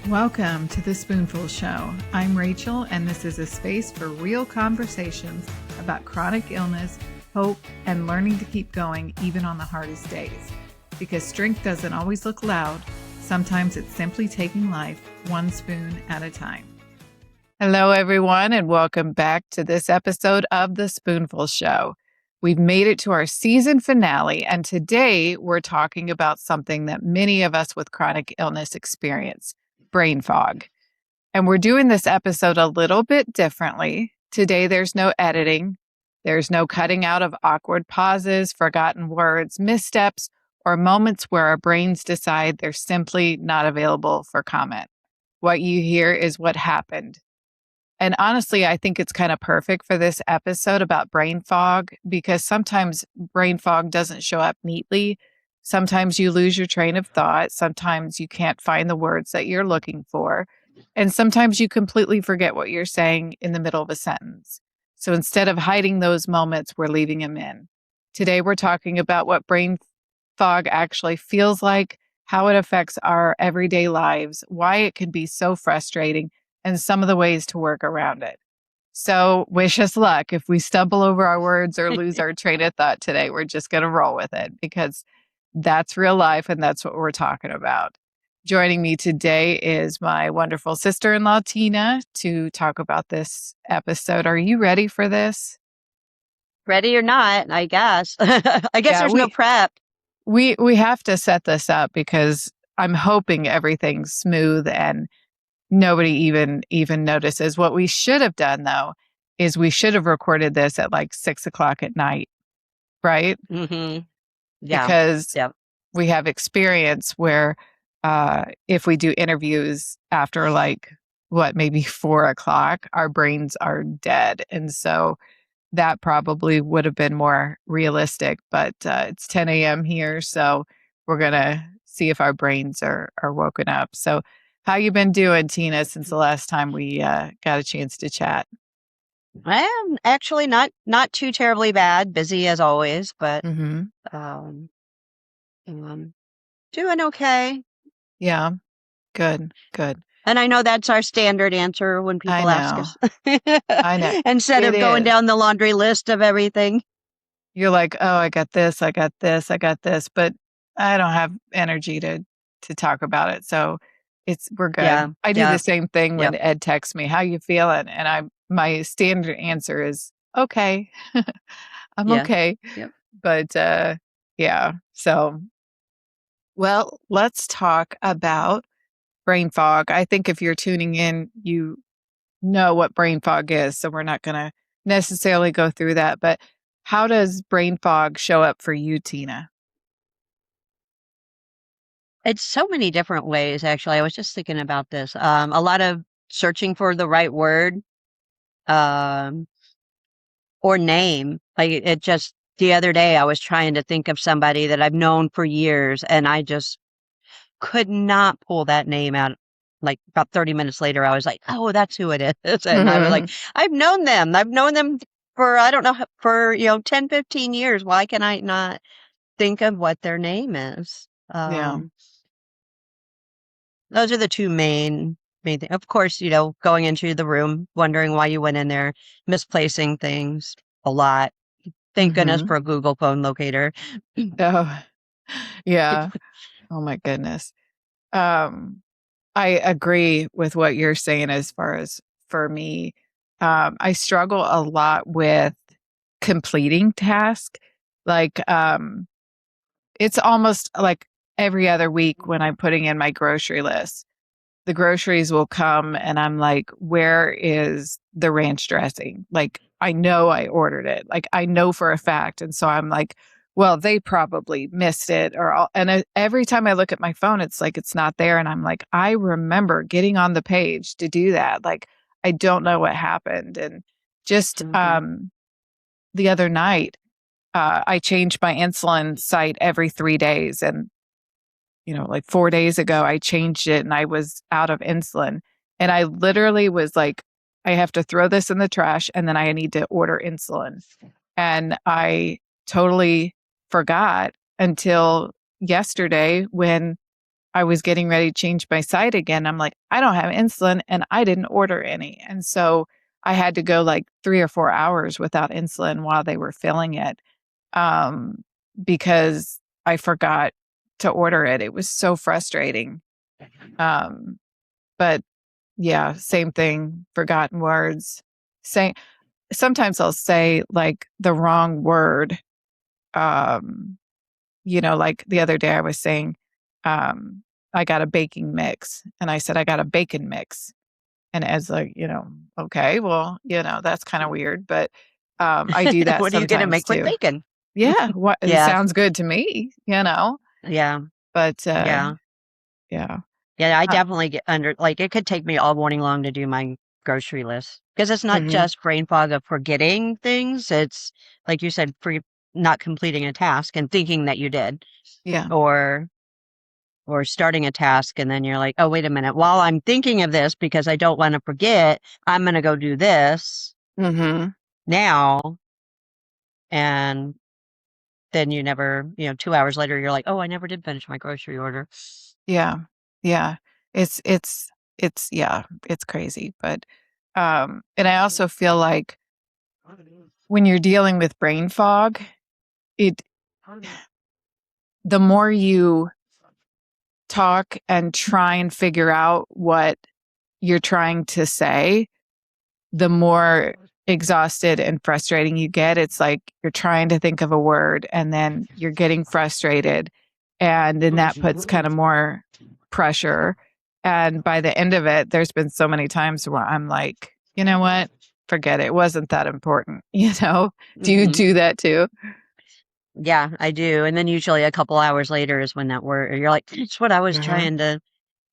Welcome to the SpoonFull Show. I'm Rachel, and this is a space for real conversations about chronic illness, hope, and learning to keep going even on the hardest days. Because strength doesn't always look loud. Sometimes it's simply taking life one spoon at a time. Hello, everyone, and welcome back to this episode of the SpoonFull Show. We've made it to our season finale, and today we're talking about something that many of us with chronic illness experience. Brain fog. And we're doing this episode a little bit differently. Today, there's no editing. There's no cutting out of awkward pauses, forgotten words, missteps, or moments where our brains decide they're simply not available for comment. What you hear is what happened. And honestly, I think it's kind of perfect for this episode about brain fog because sometimes brain fog doesn't show up neatly. Sometimes you lose your train of thought. Sometimes you can't find the words that you're looking for. And sometimes you completely forget what you're saying in the middle of a sentence. So instead of hiding those moments, we're leaving them in. Today, we're talking about what brain fog actually feels like, how it affects our everyday lives, why it can be so frustrating, and some of the ways to work around it. So wish us luck. If we stumble over our words or lose our train of thought today, we're just going to roll with it because that's real life, and that's what we're talking about. Joining me today is my wonderful sister-in-law, Tina, to talk about this episode. Are you ready for this? Ready or not, I guess. I guess there's no prep. We have to set this up because I'm hoping everything's smooth and nobody even notices. What we should have done, though, is we should have recorded this at like 6:00 at night, right? Mm-hmm. Yeah. Because we have experience where if we do interviews after maybe 4:00, our brains are dead. And so that probably would have been more realistic, but it's 10 a.m. here. So we're going to see if our brains are woken up. So how you been doing, Tina, since the last time we got a chance to chat? I am actually not too terribly bad, busy as always, but doing okay. Yeah, good. And I know that's our standard answer when people ask us. I know. Instead of going down the laundry list of everything. You're like, oh, I got this, but I don't have energy to talk about it. So we're good. Yeah, I do the same thing when Ed texts me, how you feeling? And my standard answer is, okay, I'm okay. Yep. But so, well, let's talk about brain fog. I think if you're tuning in, you know what brain fog is. So we're not going to necessarily go through that. But how does brain fog show up for you, Tina? It's so many different ways, actually. I was just thinking about this. A lot of searching for the right word or name. The other day, I was trying to think of somebody that I've known for years, and I just could not pull that name out. Like about 30 minutes later, I was like, oh, that's who it is. And I was like, I've known them. I've known them for, I don't know, for, 10, 15 years. Why can I not think of what their name is? Those are the two main things. Of course, going into the room, wondering why you went in there, misplacing things a lot. Thank goodness for a Google phone locator. Oh, yeah. Oh my goodness. I agree with what you're saying as far as for me. I struggle a lot with completing tasks. Like, it's almost like every other week when I'm putting in my grocery list, the groceries will come and I'm like, where is the ranch dressing? Like, I know I ordered it. Like, I know for a fact. And so I'm like, well, they probably missed it and every time I look at my phone, it's like, it's not there. And I'm like, I remember getting on the page to do that. Like, I don't know what happened. And just, the other night, I changed my insulin site every 3 days. And, like 4 days ago, I changed it and I was out of insulin. And I literally was like, I have to throw this in the trash and then I need to order insulin. And I totally forgot until yesterday when I was getting ready to change my site again. I'm like, I don't have insulin and I didn't order any. And so I had to go like 3 or 4 hours without insulin while they were filling it, because I forgot to order it. It was so frustrating. But yeah, same thing, forgotten words. Sometimes I'll say like the wrong word. Like the other day I was saying, I got a baking mix, and I said I got a bacon mix. And Ed's like, okay, well, that's kind of weird, but I do that What are you going to sometimes make with too. bacon? Yeah, what it Yeah. sounds good to me, Yeah. but Yeah. yeah. Yeah. I Uh, definitely get under, like, it could take me all morning long to do my grocery list because it's not mhm, just brain fog of forgetting things. It's like you said, not completing a task and thinking that you did, yeah. or starting a task and then you're like, oh, wait a minute. While I'm thinking of this because I don't want to forget, I'm going to go do this Mhm. now. And then you never, 2 hours later, you're like, oh, I never did finish my grocery order. Yeah. Yeah. It's yeah, it's crazy, but and I also feel like when you're dealing with brain fog, it the more you talk and try and figure out what you're trying to say, the more exhausted and frustrating you get. It's like you're trying to think of a word and then you're getting frustrated. And then that puts kind of more pressure. And by the end of it, there's been so many times where I'm like, you know what? Forget it. It wasn't that important. Do you Hmm. do that too? Yeah, I do. And then usually a couple hours later is when that word, you're like, it's what I was Hmm.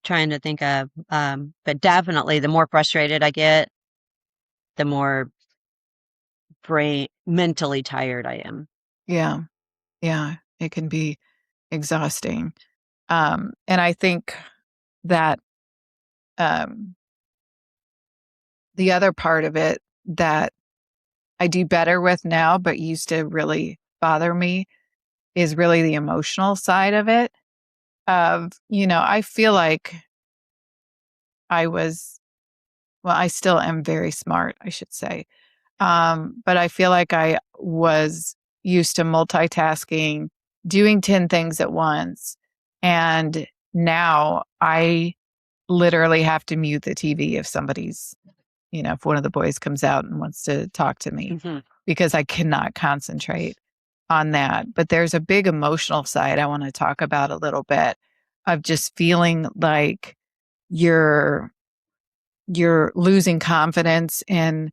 trying to think of. But definitely the more frustrated I get, the more mentally tired I am. Yeah. Yeah. It can be exhausting. And I think that um, the other part of it that I do better with now, but used to really bother me is really the emotional side of it. I feel like I was, well, I still am very smart, I should say. But I feel like I was used to multitasking, doing 10 things at once. And now I literally have to mute the TV if one of the boys comes out and wants to talk to me, Hmm. because I cannot concentrate on that. But there's a big emotional side I want to talk about a little bit, of just feeling like you're losing confidence in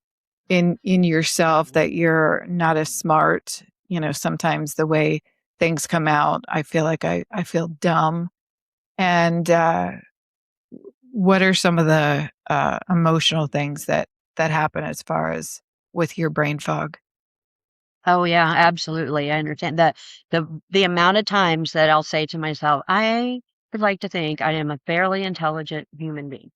yourself, that you're not as smart. Sometimes the way things come out, I feel like I feel dumb. And what are some of the emotional things that happen as far as with your brain fog? Oh yeah, absolutely. I understand that the amount of times that I'll say to myself, I would like to think I am a fairly intelligent human being.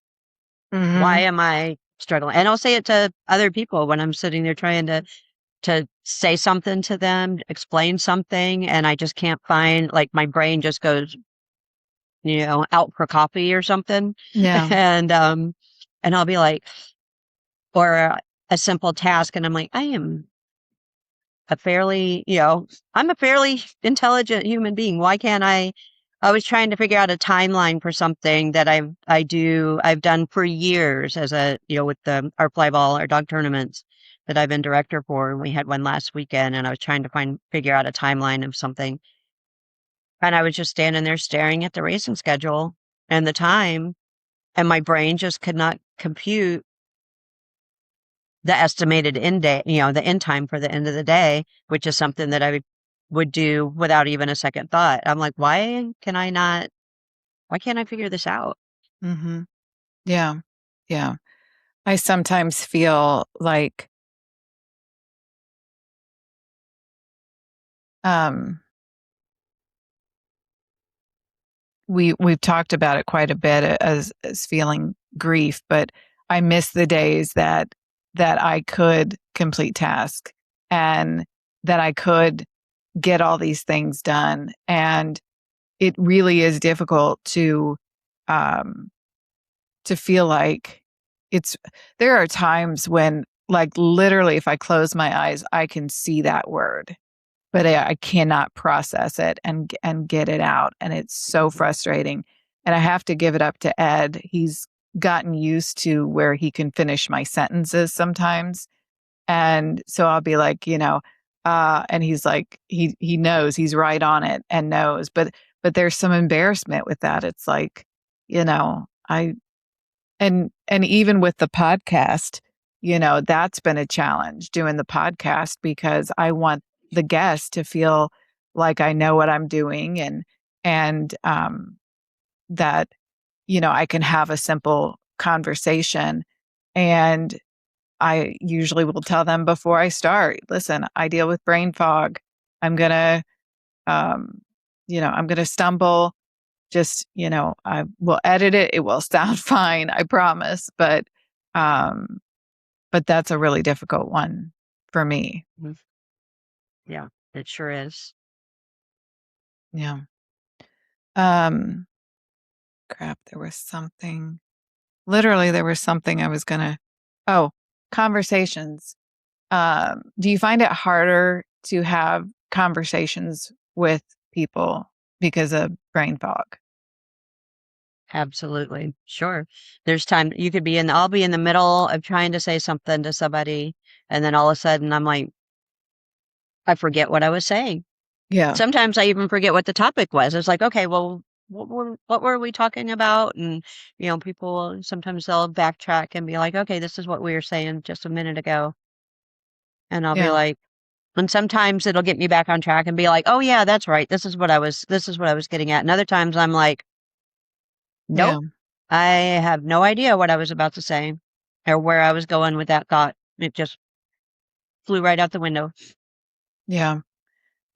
Why Mhm. am I struggling? And I'll say it to other people when I'm sitting there trying to say something to them, explain something, and I just can't find, like, my brain just goes, out for coffee or something. Yeah. And I'll be like, or a simple task, and I'm like, a fairly, I'm a fairly intelligent human being. Why can't I was trying to figure out a timeline for something that I've done for years as with our fly ball, our dog tournaments that I've been director for. And we had one last weekend and I was trying to figure out a timeline of something. And I was just standing there staring at the racing schedule and the time, and my brain just could not compute the estimated end day, the end time for the end of the day, which is something that I would do without even a second thought. I'm like, why can't I figure this out? Mhm. Yeah. Yeah. I sometimes feel like um we've talked about it quite a bit, as feeling grief, but I miss the days that I could complete tasks, and that I could get all these things done. And it really is difficult um, to feel like there are times when, like, literally, if I close my eyes, I can see that word, but I cannot process it and get it out. And it's so frustrating. And I have to give it up to Ed. He's gotten used to where he can finish my sentences sometimes. And so I'll be like, and he's like, he knows, he's right on it and knows, but there's some embarrassment with that. It's like, I and even with the podcast, that's been a challenge doing the podcast, because I want the guest to feel like I know what I'm doing, and that I can have a simple conversation. And I usually will tell them before I start, listen, I deal with brain fog. I'm gonna um I'm gonna stumble. Just, I will edit it. It will sound fine, I promise. Um, but that's a really difficult one for me. Mhm. Yeah, it sure is. Yeah. Um, crap, literally there was something I was gonna, oh, conversations. Do you find it harder to have conversations with people because of brain fog? Absolutely. Sure. There's time I'll be in the middle of trying to say something to somebody, and then all of a sudden I'm like, I forget what I was saying. Yeah. Sometimes I even forget what the topic was. It's like, okay, well, what were we talking about? And people sometimes they'll backtrack and be like, okay, this is what we were saying just a minute ago. And I'll be Yeah. like, and sometimes it'll get me back on track and be like, oh yeah, that's right. This is what I was getting at. And other times I'm like, Yeah. nope, I have no idea what I was about to say or where I was going with that thought. It just flew right out the window. Yeah.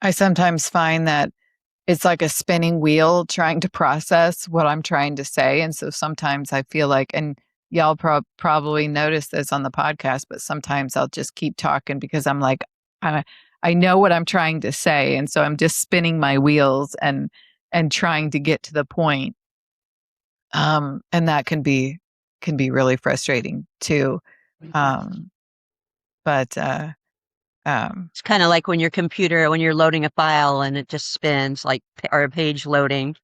I sometimes find that it's like a spinning wheel trying to process what I'm trying to say. And so sometimes I feel like, and y'all probably notice this on the podcast, but sometimes I'll just keep talking because I'm like, I, I know what I'm trying to say. And so I'm just spinning my wheels and trying to get to the point. And that can be really frustrating too. Um, but It's kind of like when you're loading a file and it just spins or a page loading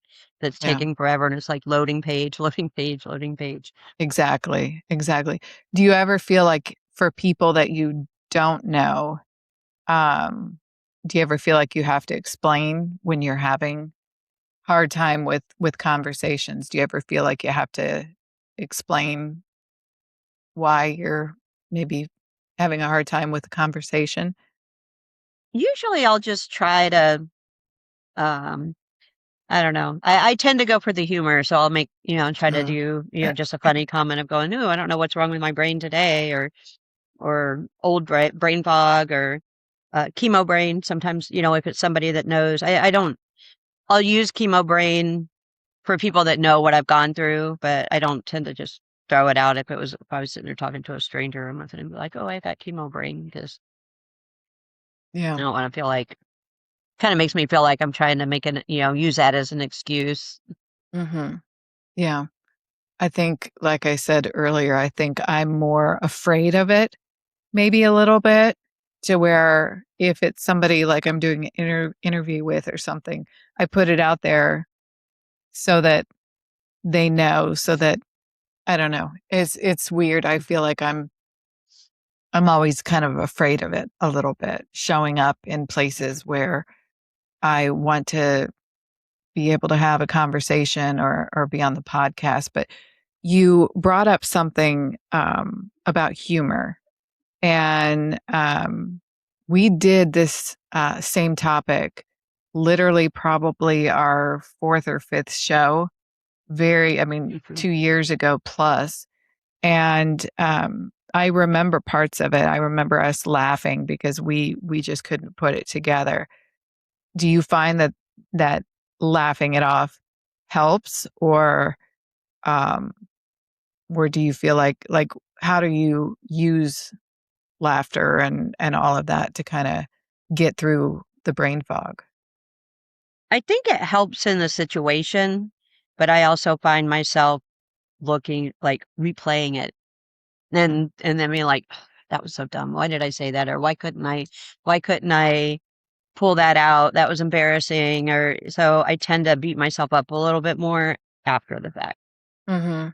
that's yeah. taking forever. And it's like loading page, loading page, loading page. Exactly, exactly. Do you ever feel like, for people that you don't know, um, do you ever feel like you have to explain when you're having hard time with conversations? Do you ever feel like you have to explain why you're maybe having a hard time with the conversation? Usually I'll just try to, um, I don't know. I tend to go for the humor. So I'll try to Uh, do, just a funny comment of going, ooh, I don't know what's wrong with my brain today or old brain fog or chemo brain. Sometimes, if it's somebody that knows, I'll use chemo brain for people that know what I've gone through, but I don't tend to just throw it out if I was sitting there talking to a stranger. I'm not going to be like, oh, I got chemo brain because yeah. I don't want to feel like, kind of makes me feel like I'm trying to use that as an excuse. Hmm. Yeah. I think, like I said earlier, I think I'm more afraid of it, maybe a little bit, to where if it's somebody like I'm doing an interview with or something, I put it out there so that they know, so that, I don't know. It's weird. I feel like I'm always kind of afraid of it a little bit, showing up in places where I want to be able to have a conversation or be on the podcast. But you brought up something about humor. And we did this same topic, literally probably our fourth or fifth show, Mhm. 2 years ago plus. And I remember parts of it. I remember us laughing because we just couldn't put it together. Do you find that laughing it off helps, um, or do you feel like how do you use laughter and all of that to kind of get through the brain fog? I think it helps in the situation, but I also find myself looking like replaying it and then being like, that was so dumb. Why did I say that? Or why couldn't I pull that out? That was embarrassing. Or so I tend to beat myself up a little bit more after the fact. Mm-hmm.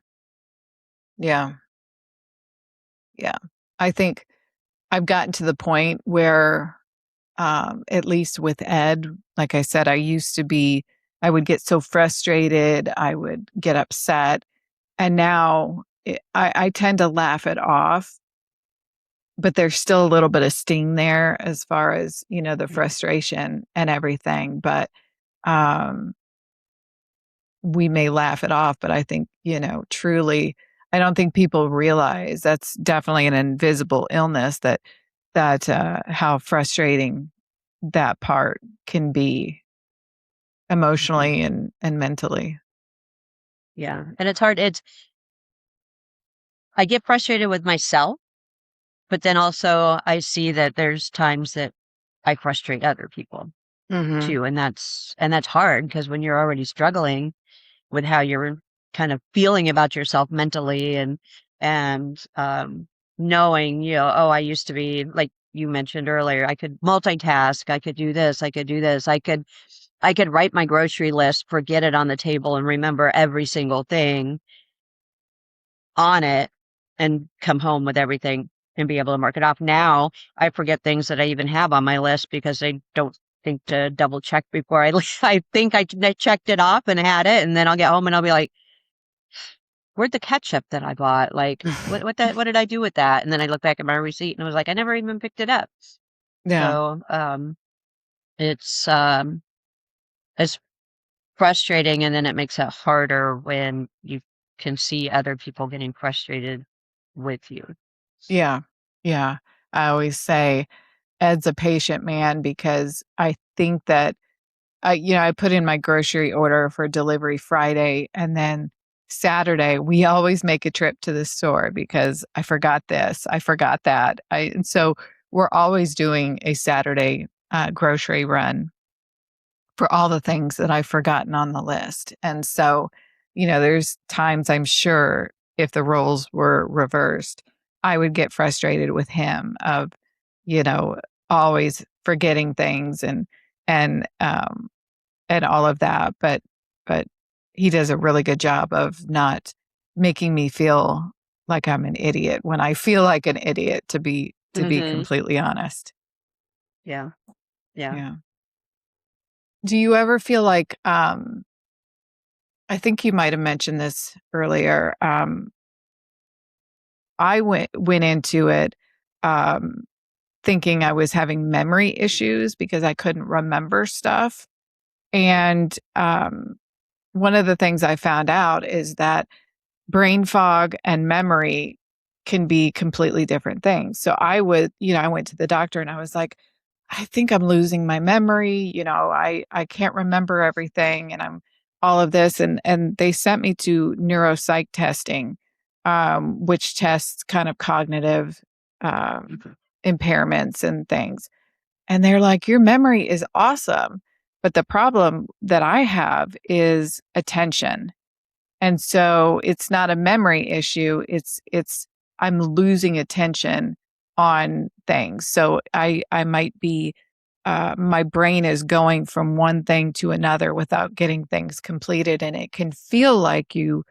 Yeah. Yeah. I think I've gotten to the point where, at least with Ed, like I said, I would get so frustrated, I would get upset. And now I tend to laugh it off, but there's still a little bit of sting there as far as, the frustration and everything. But um, we may laugh it off, but I think, truly, I don't think people realize that's definitely an invisible illness that how frustrating that part can be Mhm. emotionally and mentally. Yeah. And it's hard. I get frustrated with myself, but then also I see that there's times that I frustrate other people Mhm. too. And that's hard because when you're already struggling with how you're kind of feeling about yourself mentally and knowing, oh, I used to be like you mentioned earlier, I could multitask, I could do this, I could do this, I could write my grocery list, forget it on the table and remember every single thing on it and come home with everything and be able to mark it off. Now I forget things that I even have on my list because I don't think to double check before I leave. I think I checked it off and had it, and then I'll get home and I'll be like, "Where'd the ketchup that I bought? Like, what did I do with that?" And then I look back at my receipt and I was like, "I never even picked it up." Yeah. So it's it's frustrating, and then it makes it harder when you can see other people getting frustrated with you. Yeah. Yeah. I always say Ed's a patient man because I think that I put in my grocery order for delivery Friday, and then Saturday we always make a trip to the store because I forgot this, I forgot that. And so we're always doing a Saturday grocery run for all the things that I've forgotten on the list. And so, there's times I'm sure if the roles were reversed, I would get frustrated with him of, you know, always forgetting things and and all of that. But he does a really good job of not making me feel like I'm an idiot when I feel like an idiot, to be Hmm. completely honest. Yeah. Yeah. Yeah. Do you ever feel like I think you might have mentioned this earlier. I went into it um, thinking I was having memory issues because I couldn't remember stuff. And one of the things I found out is that brain fog and memory can be completely different things. So I went to the doctor and I was like, I think I'm losing my memory. I can't remember everything and I'm all of this. And they sent me to neuropsych testing, which tests kind of cognitive um, Mhm. impairments and things. And they're like, your memory is awesome. But the problem that I have is attention, and so it's not a memory issue. It's I'm losing attention on things. So I might be my brain is going from one thing to another without getting things completed, and it can feel like you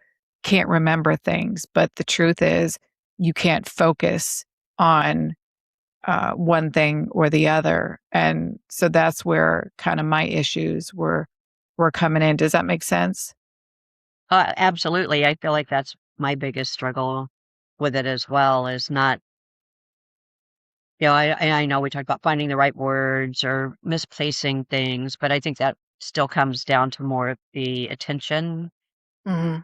can't remember things, but the truth is you can't focus on one thing or the other. And so that's where kind of my issues were coming in. Does that make sense? Absolutely. I feel like that's my biggest struggle with it as well is not, I know we talked about finding the right words or misplacing things, but I think that still comes down to more of the attention Hmm.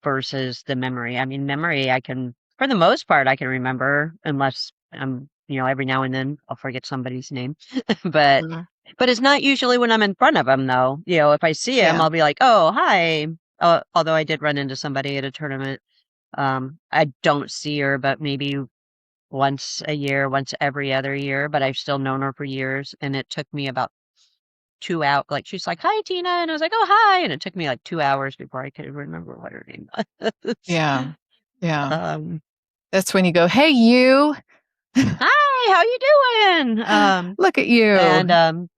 versus the memory. I mean, memory, for the most part, I can remember unless every now and then I'll forget somebody's name, but, Hmm. but it's not usually when I'm in front of them though. If I see him, Yeah. I'll be like, oh, hi. Although I did run into somebody at a tournament. I don't see her, but maybe once a year, once every other year, but I've still known her for years. And it took me about 2 hours. Like, she's like, "Hi, Tina," and I was like, "Oh, hi," and it took me like 2 hours before I could remember what her name was. Yeah. Yeah. Um, That's when you go, "Hey, you. Hi, how you doing? Look at you." And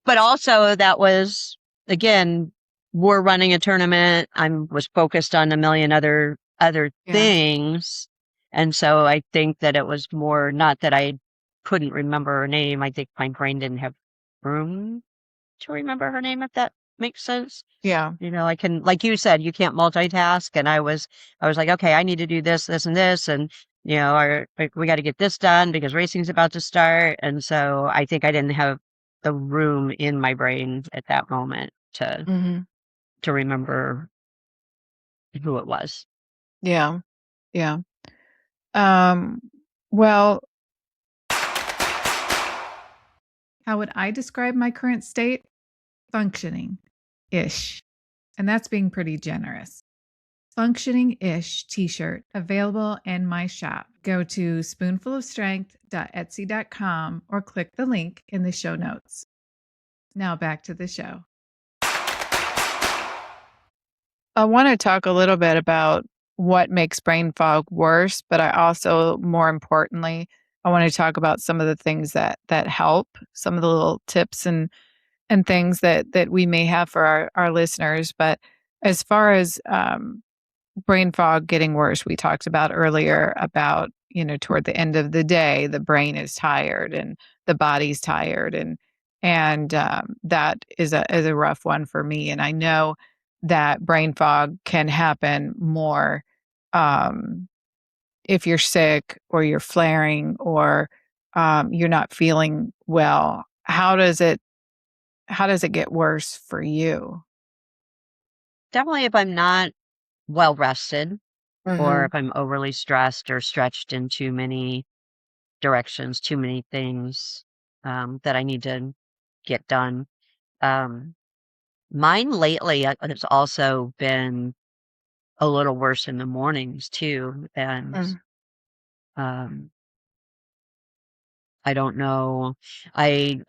but also that was, again, we're running a tournament. Was focused on a million other Yeah. things. And so I think that it was more not that I couldn't remember her name. I think my brain didn't have room to remember her name, if that makes sense. Yeah. I can, like you said, you can't multitask. And I was like, okay, I need to do this, this, and this. And, we got to get this done because racing's about to start. And so I think I didn't have the room in my brain at that moment Mhm. to remember who it was. Yeah. Yeah. Um, well, how would I describe my current state? Functioning-ish. And that's being pretty generous. Functioning-ish t-shirt available in my shop. Go to spoonfulofstrength.etsy.com or click the link in the show notes. Now back to the show. I want to talk a little bit about what makes brain fog worse, but I also, more importantly, I want to talk about some of the things that help, some of the little tips and things that we may have for our listeners. But as far as brain fog getting worse, we talked about earlier about, toward the end of the day, the brain is tired and the body's tired, and that is a rough one for me. And I know that brain fog can happen more um, if you're sick or you're flaring or you're not feeling well. How does it get worse for you? Definitely if I'm not well rested or Mhm. if I'm overly stressed or stretched in too many directions, too many things that I need to get done. Um, Mine lately has also been a little worse in the mornings too, and Mm. um, I don't know. I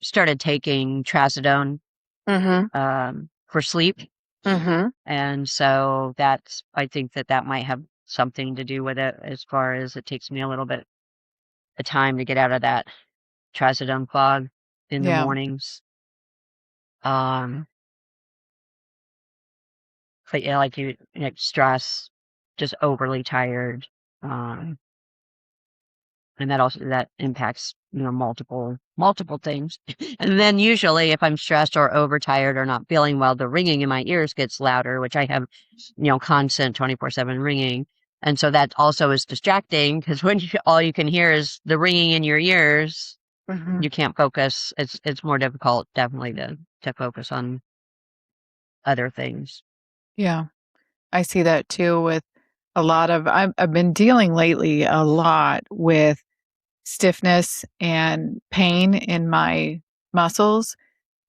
started taking trazodone Mhm. for sleep, Mhm. and so I think that might have something to do with it, as far as it takes me a little bit of time to get out of that trazodone fog in the Yeah. mornings. Um, but yeah, like stress, just overly tired. Um, and that impacts, multiple things. And then usually if I'm stressed or overtired or not feeling well, the ringing in my ears gets louder, which I have, constant 24/7 ringing. And so that also is distracting because when all you can hear is the ringing in your ears, Mhm. you can't focus. It's more difficult, definitely, to focus on other things. Yeah. I see that too with a lot of I've been dealing lately a lot with stiffness and pain in my muscles.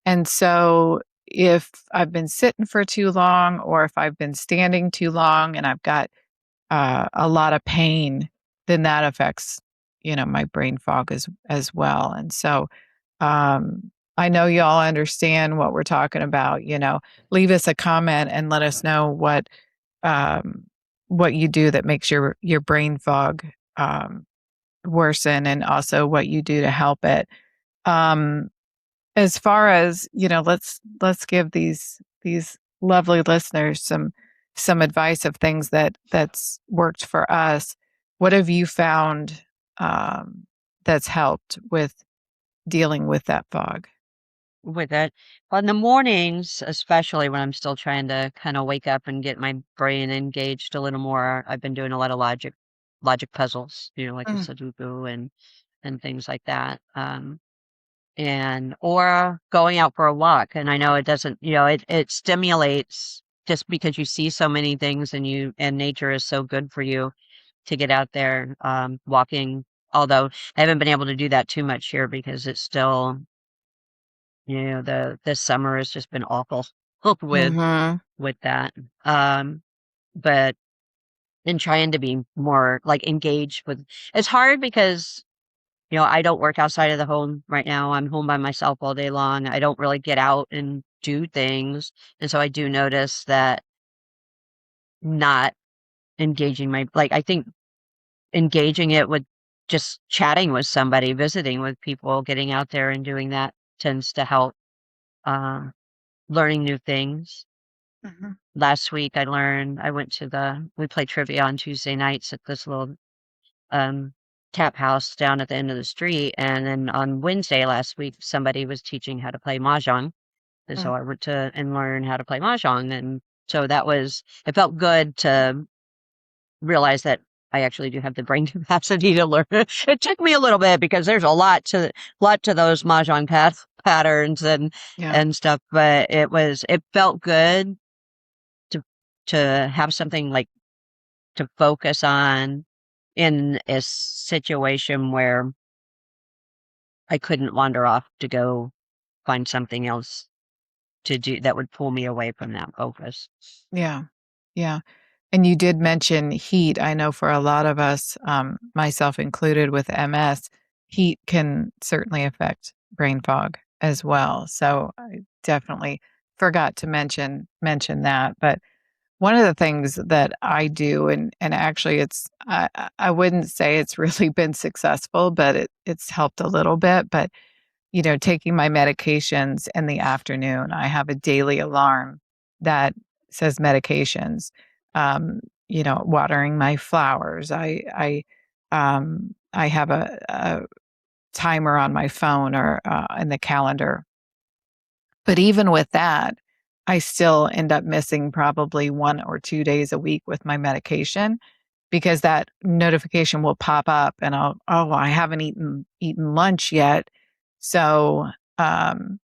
And so if I've been sitting for too long or if I've been standing too long and I've got a lot of pain, then that affects, my brain fog as well. And so I know y'all understand what we're talking about. Leave us a comment and let us know um, what you do that makes your brain fog um, worsen, and also what you do to help it. Um, as far as let's give these lovely listeners some advice of things that's worked for us. What have you found that's helped with dealing with that fog? With it. Well, in the mornings, especially when I'm still trying to kind of wake up and get my brain engaged a little more, I've been doing a lot of logic puzzles, like a Mm. Sudoku and things like that. And or going out for a walk. And I know it doesn't, it stimulates just because you see so many things and nature is so good for you to get out there, walking. Although I haven't been able to do that too much here because it's still, this summer has just been awful with Mhm. with that. Um, but in trying to be more like engaged with, it's hard because I don't work outside of the home right now. I'm home by myself all day long. I don't really get out and do things. And so I do notice that not engaging I think engaging it with just chatting with somebody, visiting with people, getting out there and doing that tends to help, uh, learning new things. Mhm. Last week we play trivia on Tuesday nights at this little um, tap house down at the end of the street. And then on Wednesday last week, somebody was teaching how to play mahjong. And so Mm. I went to and learn how to play mahjong. And so it felt good to realize that I actually do have the brain capacity to learn. It took me a little bit because there's a lot to those mahjong patterns Yeah. and stuff, but it felt good to have something to focus on in a situation where I couldn't wander off to go find something else to do that would pull me away from that focus. Yeah. Yeah. And you did mention heat. I know for a lot of us, myself included with MS, heat can certainly affect brain fog as well. So I definitely forgot to mention that. But one of the things that I do, and actually I wouldn't say it's really been successful, but it's helped a little bit. But taking my medications in the afternoon. I have a daily alarm that says medications. Um, watering my flowers. I have a timer on my phone or in the calendar. But even with that, I still end up missing probably 1 or 2 days a week with my medication because that notification will pop up and I haven't eaten lunch yet. So, um,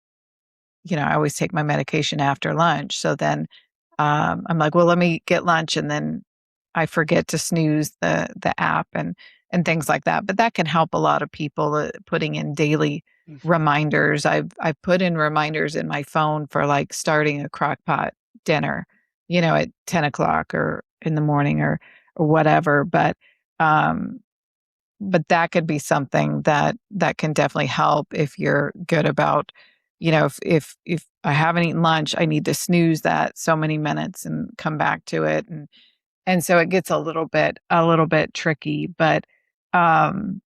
I always take my medication after lunch. So then I'm like, well, let me get lunch, and then I forget to snooze the app and things like that. But that can help a lot of people putting in daily reminders. I've put in reminders in my phone for like starting a crock pot dinner, at 10 o'clock or in the morning or whatever. Um, but that could be something that can definitely help if you're good about, if I haven't eaten lunch, I need to snooze that so many minutes and come back to it. And so it gets a little bit tricky. But um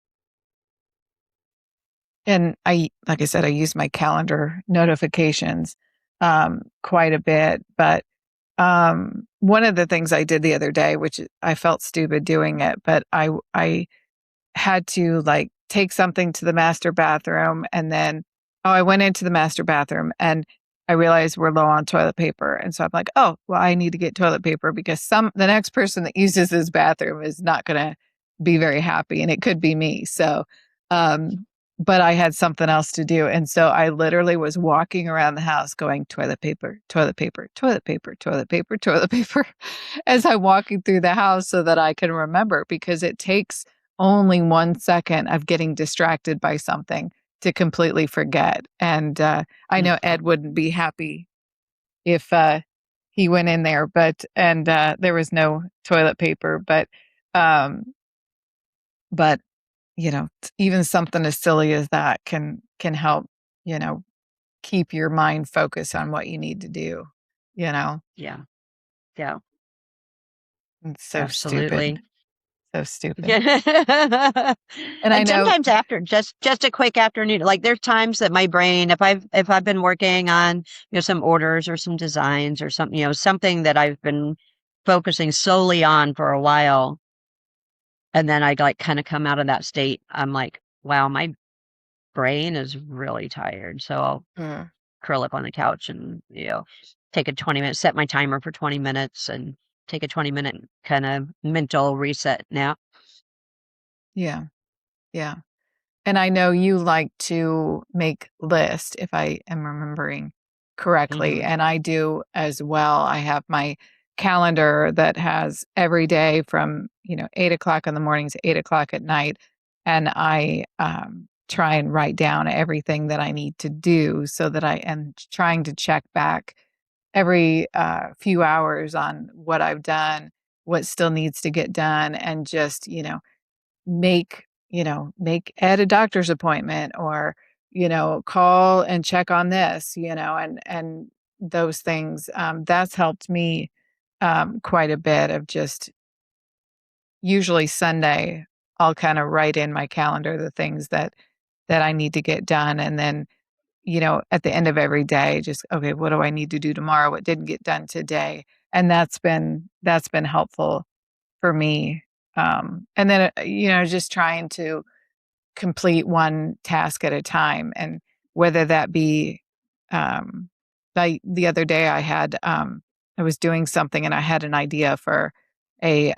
and like I said, I use my calendar notifications quite a bit. But one of the things I did the other day, which I felt stupid doing it, but I had to like take something to the master bathroom, and then I went into the master bathroom and I realized we're low on toilet paper. And so I'm like, oh, well, I need to get toilet paper because the next person that uses this bathroom is not gonna be very happy, and it could be me. So but I had something else to do. And so I literally was walking around the house going toilet paper, toilet paper, toilet paper, toilet paper, toilet paper as I'm walking through the house so that I can remember, because it takes only 1 second of getting distracted by something to completely forget. And I know Ed wouldn't be happy if he went in there, and there was no toilet paper. Um, but even something as silly as that can help, you know, keep your mind focused on what you need to do. You know, Yeah. Yeah. it's so stupid, Absolutely. so stupid. Yeah. And I And know, sometimes after just a quick afternoon, like there's times that my brain, if I've been working on, some orders or some designs or something, something that I've been focusing solely on for a while, and then I like kind of come out of that state, I'm like, wow, my brain is really tired. So I'll mm, curl up on the couch and, take a 20 minute, set my timer for 20 minutes and take a 20-minute kind of mental reset nap. yeah, yeah. And I know you like to make lists, if I am remembering correctly, Hmm. and I do as well. I have my calendar that has every day from 8 o'clock in the morning to 8 o'clock at night, and I try and write down everything that I need to do so that I am trying to check back every few hours on what I've done, what still needs to get done, and just make make Ed a doctor's appointment, or, call and check on this, and those things. That's helped me quite a bit of just usually Sunday, I'll kind of write in my calendar the things that I need to get done. And then, at the end of every day, just, okay, what do I need to do tomorrow? What didn't get done today? And that's been helpful for me. And then, just trying to complete one task at a time. And whether that be, like the other day I was doing something and I had an idea for a,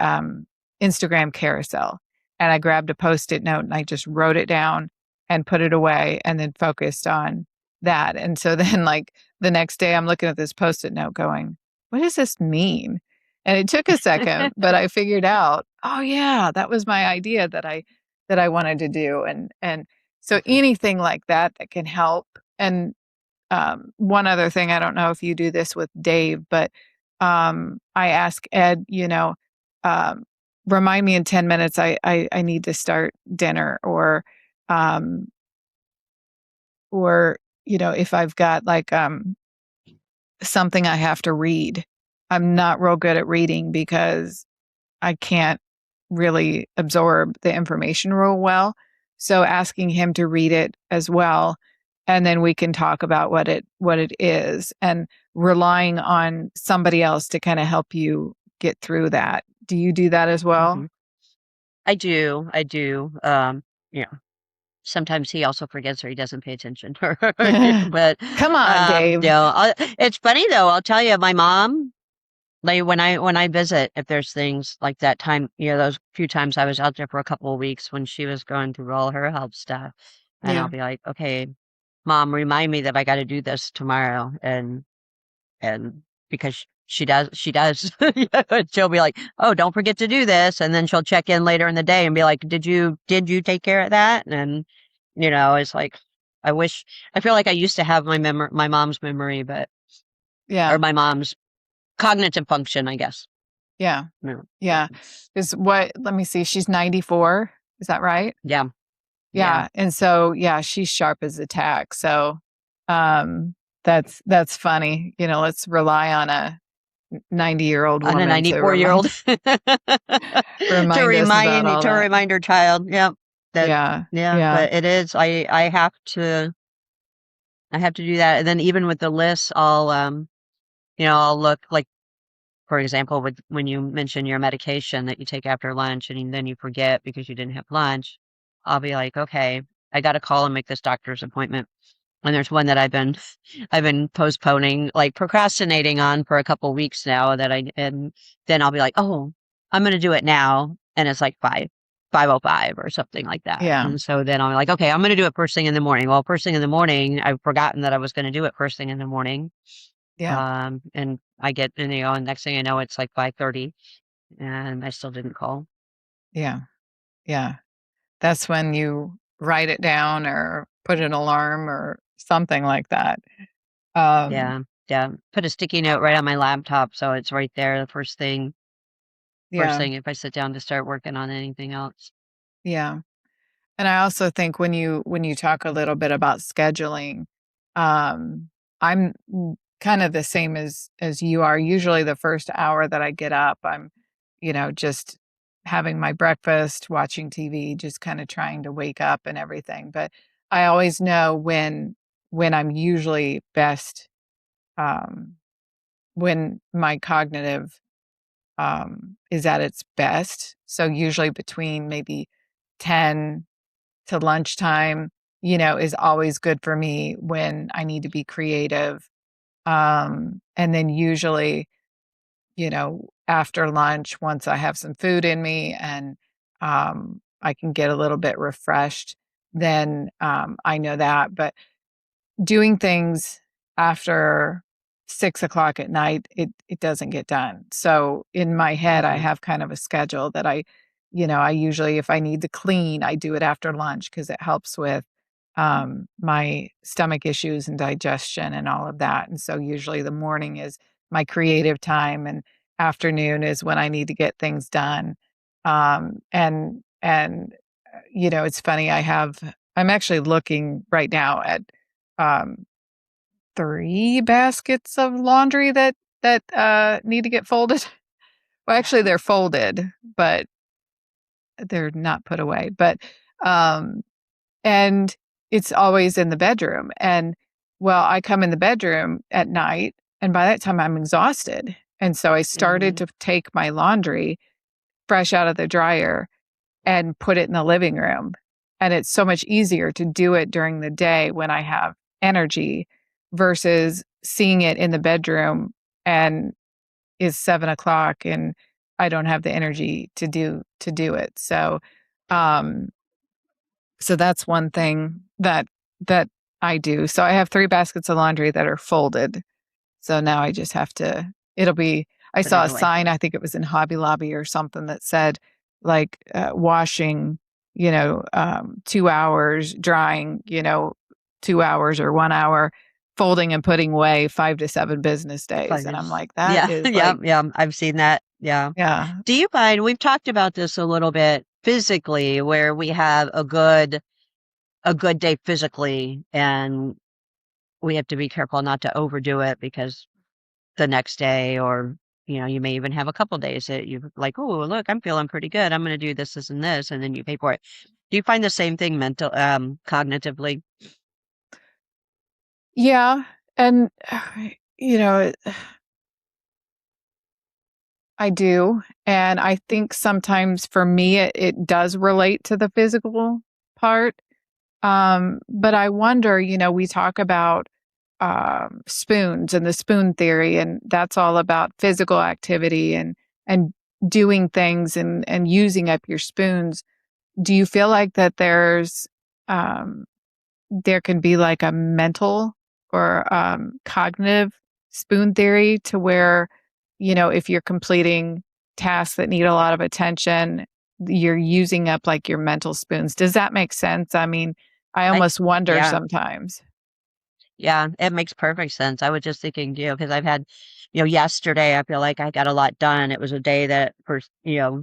Instagram carousel, and I grabbed a Post-it note and I just wrote it down and put it away and then focused on that. And so then, like, the next day I'm looking at this Post-it note going, what does this mean? And it took a second, but I figured out, oh yeah, that was my idea that I wanted to do. And so anything like that that can help. And one other thing, I don't know if you do this with Dave, but I ask Ed, um, remind me in 10 minutes I need to start dinner, um, or, if I've got like something I have to read. I'm not real good at reading because I can't really absorb the information real well. So asking him to read it as well, and then we can talk about what it is, and relying on somebody else to kind of help you get through that. Do you do that as well? Mhm. I do. I do. You know, sometimes he also forgets or he doesn't pay attention. But Come on, Dave. it's funny though. I'll tell you, my mom, like when I visit, if there's things like that time, those few times I was out there for a couple of weeks when she was going through all her health stuff, and I'll Yeah. be like, okay, Mom, remind me that I got to do this tomorrow, and because she does, she'll be like, oh, don't forget to do this, and then she'll check in later in the day and be like, did you take care of that? And it's like, I feel like I used to have my mom's memory, or Yeah. my mom's cognitive function, I guess. Yeah. Yeah. Yeah. Let me see, she's 94. Is that right? Yeah. Yeah. Yeah. And so, yeah, she's sharp as a tack. So, um, that's funny. Let's rely on a 90-year-old On a woman to 94-year-old to remind us about all that. remind her child. Yeah. That, Yeah. yeah, Yeah. but it is, I have to do that. And then even with the lists, I'll look like, for example, when you mention your medication that you take after lunch and then you forget because you didn't have lunch, I'll be like, okay, I got to call and make this doctor's appointment. And there's one that I've been postponing, like procrastinating on for a couple weeks now, and then I'll be like, oh, I'm going to do it now. And it's like 5:05 or something like that. Yeah. And so then I'm like, okay, I'm going to do it first thing in the morning. Well, first thing in the morning, I've forgotten that I was going to do it first thing in the morning. Yeah. And I get, and next thing I know, it's like 5:30 and I still didn't call. Yeah. Yeah. That's when you write it down or put an alarm or something like that. Um, Yeah. Yeah. Put a sticky note right on my laptop. So it's right there. The first yeah. thing if I sit down to start working on anything else. Yeah. And I also think when you talk a little bit about scheduling, I'm kind of the same as you are. Usually the first hour that I get up, I'm, just having my breakfast, watching TV, just kind of trying to wake up and everything. But I always know when I'm usually best, um, when my cognitive is at its best. So usually between maybe 10 to lunchtime, is always good for me when I need to be creative. And then usually, after lunch, once I have some food in me and I can get a little bit refreshed, then I know that. But doing things after 6 o'clock at night, it doesn't get done. So in my head, I Hmm. have kind of a schedule that I usually, if I need to clean, I do it after lunch because it helps with my stomach issues and digestion and all of that. And so usually the morning is my creative time, and afternoon is when I need to get things done. And it's funny. I'm actually looking right now at um, 3 baskets of laundry that need to get folded. Well, actually, they're folded, but they're not put away. But um, and it's always in the bedroom. And well, I come in the bedroom at night, and by that time I'm exhausted. And so I started Mhm. to take my laundry fresh out of the dryer and put it in the living room. And it's so much easier to do it during the day when I have energy versus seeing it in the bedroom and it's 7 o'clock and I don't have the energy to do it. Um, so that's one thing that I do. So I have 3 baskets of laundry that are folded. So now I just have to I Put saw it a away. sign, I think it was in Hobby Lobby or something that said like washing, 2 hours, drying, 2 hours or 1 hour, folding and putting away 5 to 7 business days. And I'm Fighters. like, that Yeah, is yeah, like, yeah, I've seen that, yeah. yeah. Do you find we've talked about this a little bit physically, where we have a good day physically, and we have to be careful not to overdo it because the next day or, you may even have a couple days that you're like, "Oh, look, I'm feeling pretty good. I'm gonna do this, this, and this," and then you pay for it. Do you find the same thing cognitively? Yeah. And, you know, I do. And I think sometimes for me, it does relate to the physical part. But I wonder, we talk about spoons and the spoon theory, and that's all about physical activity and doing things and using up your spoons. Do you feel like that um, there can be like a mental or cognitive spoon theory to where, if you're completing tasks that need a lot of attention, you're using up like your mental spoons? Does that make sense? I mean, I I almost wonder Yeah. sometimes. Yeah, it makes perfect sense. I was just thinking, because I've had, yesterday, I feel like I got a lot done. It was a day that for,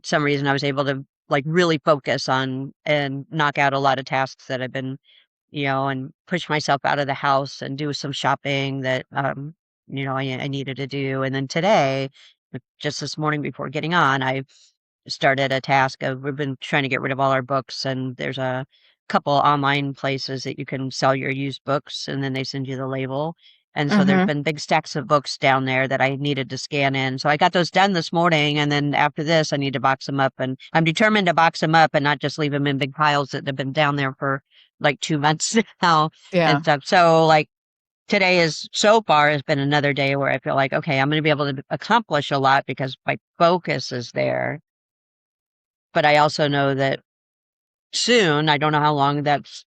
some reason I was able to like really focus on and knock out a lot of tasks that I've been, and push myself out of the house and do some shopping that, I needed to do. And then today, just this morning before getting on, I started a task of we've been trying to get rid of all our books, and there's a couple online places that you can sell your used books and then they send you the label. And so there's Mhm. been big stacks of books down there that I needed to scan in. So I got those done this morning, and then after this I need to box them up, and I'm determined to box them up and not just leave them in big piles that have been down there for like 2 months now and Yeah. stuff. So like today is so far has been another day where I feel like, okay, I'm going to be able to accomplish a lot because my focus is there. But I also know that soon, I don't know how long that's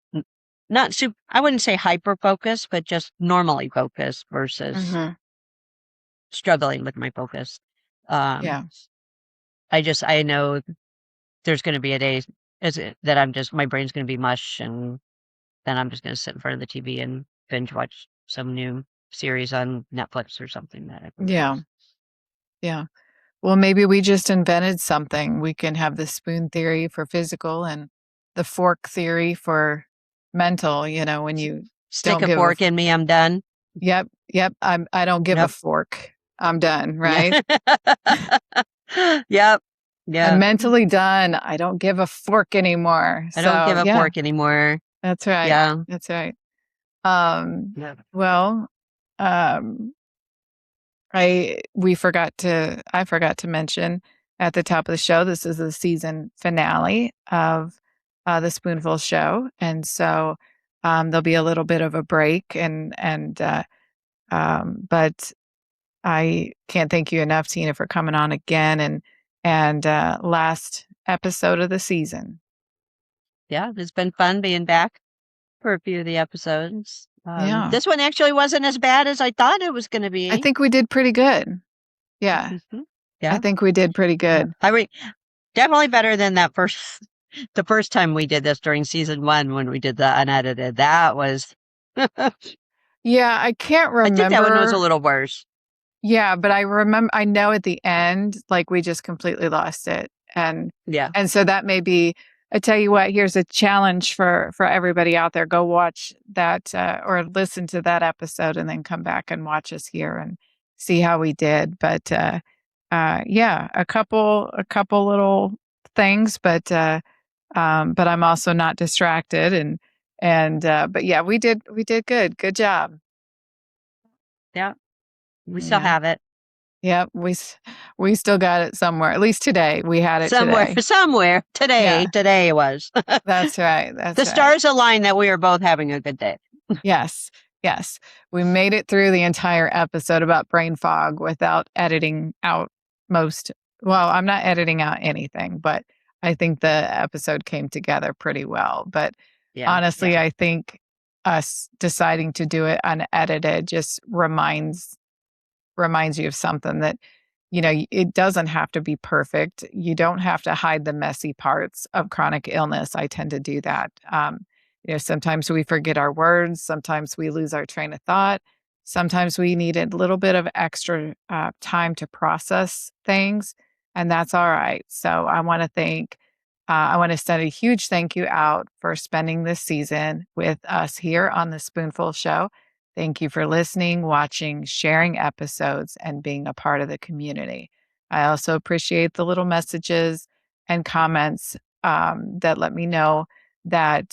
not super, I wouldn't say hyper focused, but just normally focused versus Mhm. struggling with my focus. Um, Yeah. I know there's going to be a day that my brain's going to be mush, and then I'm just going to sit in front of the TV and binge watch some new series on Netflix or something that I really like. Yeah. Yeah. Well, maybe we just invented something. We can have the spoon theory for physical and the fork theory for mental, when you Stick don't a give a fork in me, I'm done. yep, yep, I don't give a Yep. fork. I'm done, Yeah. right? Yep. I'm Yeah. mentally done. I don't give a fork anymore. I don't So, give a yeah, fork anymore. that's right. Yeah. That's right. Um, Yeah. well, um, I forgot to mention at the top of the show, this is the season finale of the Spoonful Show. And so there'll be a little bit of a break but I can't thank you enough, Tina, for coming on again and last episode of the season. Yeah, it's been fun being back for a few of the episodes. Yeah. This one actually wasn't as bad as I thought it was gonna I be. think we did pretty good. Yeah. Mhm. I Yeah, think we did pretty yeah. good. Definitely better than that first the first time we did this during season 1 when we did the unedited. That was Yeah, I can't I think that one was a remember. little worse. Yeah, but I know at the end, like, we just completely lost it, and Yeah. and so that may be I tell you what, here's a challenge for everybody out there. Go watch that or listen to that episode and then come back and watch us here and see how we did. But yeah, a couple little things, but I'm also not distracted and but yeah, we did good. Good job. Yeah, we still Yeah. have it. Yep, we still got it somewhere. At least today, we had it Somewhere, today. somewhere. Yeah. Today it was. That's right. The That's right. stars aligned that we were both having a good day. Yes. Yes. We made it through the entire episode about brain fog without editing out well, I'm not editing out anything, but I think the episode came together pretty well. But Yeah. honestly, I think us deciding to do it unedited just reminds you of something that, it doesn't have to be perfect. You don't have to hide the messy parts of chronic illness. I tend to do that. Sometimes we forget our words. Sometimes we lose our train of thought. Sometimes we need a little bit of extra time to process things, and that's all right. So I want to send a huge thank you out for spending this season with us here on the Spoonful Show. Thank you for listening, watching, sharing episodes, and being a part of the community. I also appreciate the little messages and comments that let me know that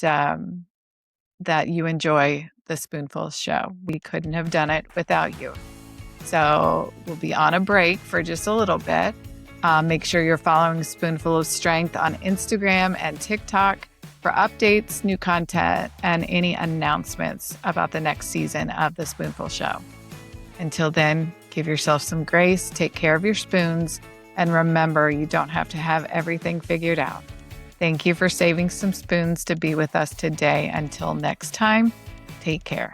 that you enjoy the Spoonful Show. We couldn't have done it without you. So we'll be on a break for just a little bit. Make sure you're following Spoonful of Strength on Instagram and TikTok for updates, new content, and any announcements about the next season of the Spoonful Show. Until then, give yourself some grace, take care of your spoons, and remember, you don't have to have everything figured out. Thank you for saving some spoons to be with us today. Until next time, take care.